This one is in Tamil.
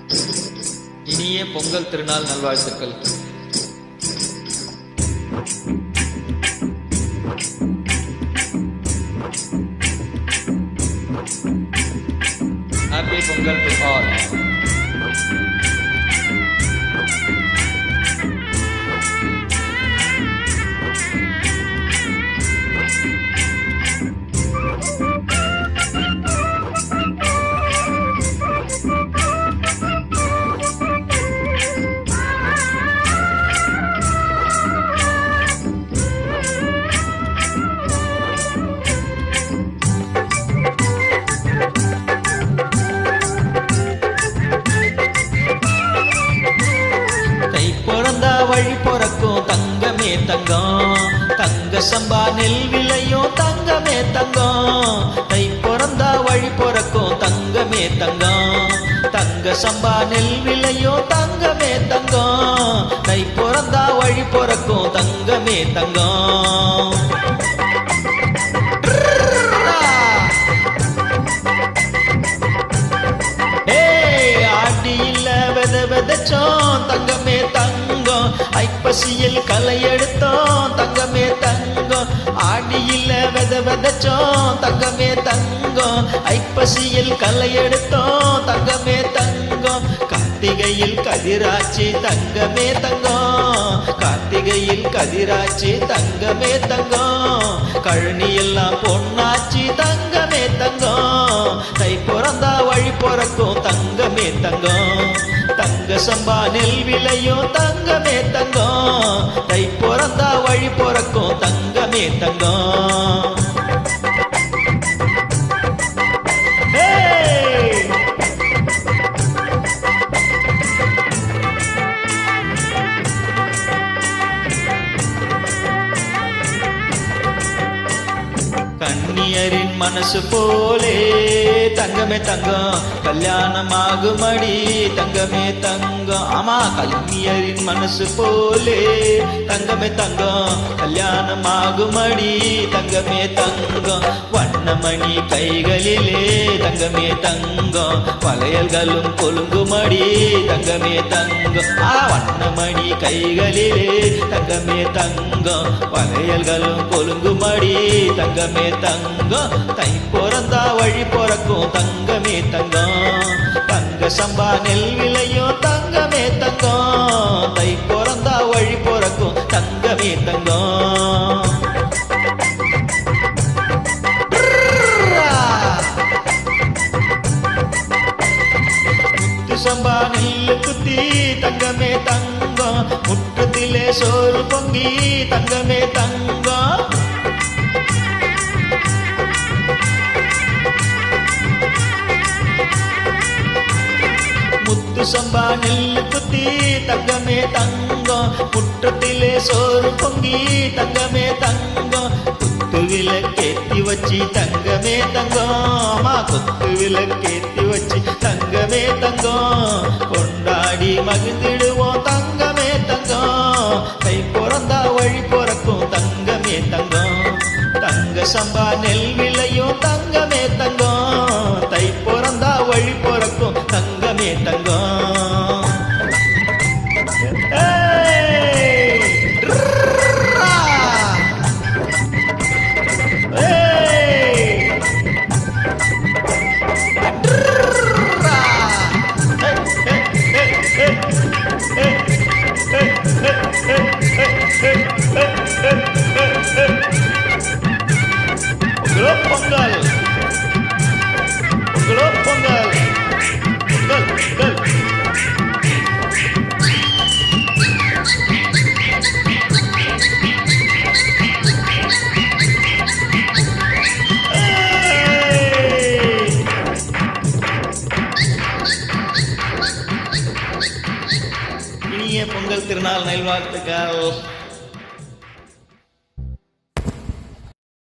இனிய பொங்கல் திருநாள் நல்வாழ்த்துக்கள். Happy Pongal to all. வழி பொறக்கும் தங்கமே தங்கம், தங்க சம்பா நெல் விளையும் தங்கமே தங்கம். தை பிறந்தா வழி பொறக்கும் தங்கமே தங்கம், தங்க சம்பா நெல் விளையும் தங்கமே தங்கம். தை பிறந்தா வழி பொறக்கும் தங்கமே தங்கம். விதைச்சோம் தங்கமே தங்கம், ஐப்பசியில் களை எடுத்தோம் தங்கமே தங்கம். ஆடியில விதைச்சோம் தங்கமே தங்கம், ஐப்பசியில் களை எடுத்தோம் தங்கமே தங்கம். கார்த்திகையில் கதிராச்சி தங்கமே தங்கம், கார்த்திகையில் கதிராச்சி தங்கமே தங்கம். கழனி எல்லாம் பொன்னாச்சி தங்கமே தங்கம். தை பிறந்தா வழி பொறக்கும் தங்கமே தங்கம், தங்க சம்பா நெல் விளையும் தங்கமே தங்கம். தை பிறந்தா வழி பொறக்கும் தங்கமே தங்கம். கண்ணியரின் மனசு போலே தங்கமே தங்கம், கல்யாணம் ஆகுமடி தங்கமே தங்கம். ஆமா, கண்ணியரின் மனசு போலே தங்கமே தங்கம், கல்யாணம் ஆகுமடி தங்கமே தங்கம். வண்ணமணி கைகளிலே தங்கமே தங்கம், வளையல்களும் கொலுங்குமடி தங்கமே தங்கம். வண்ணமணி கைகளிலே தங்கமே தங்கம், வளையல்களும் கொலுங்குமடி தங்கமே தங்கம். தை பிறந்தா வழி பொறக்கும் தங்கமே தங்கம், தங்க சம்பா நெல் விளையும் தங்கமே தங்கம். தை பிறந்தா வழி பொறக்கும் தங்கமே தங்கம். முத்து சம்பா நெல்லு குத்தி தங்கமே தங்கம், முற்றத்திலே சோறு பொங்கி தங்கமே தங்கம். முத்து சம்பா நெல்லு குத்தி தங்கமே தங்கம், முற்றத்திலே சோறு பொங்கி தங்கமே தங்கம். குத்து விளக்கேத்தி வச்சி தங்கமே தங்கம், குத்து விளக்கேத்தி வச்சி தங்கமே தங்கம். கொண்டாடி மகிழ்ந்திடுவோம் தங்கமே தங்கம், தை பிறந்தா வழி பொறக்கும் தங்கமே தங்கம். தங்க சம்பா நெல் விளையும் தங்கமே தங்கம், தை பிறந்தா வழி பொறக்கும் தங்கமே தங்கம். பொங்கல் பொங்கல் பொங்கல் பொங்கல். இனிய பொங்கல் திருநாள் நல்வாழ்த்துக்கள்.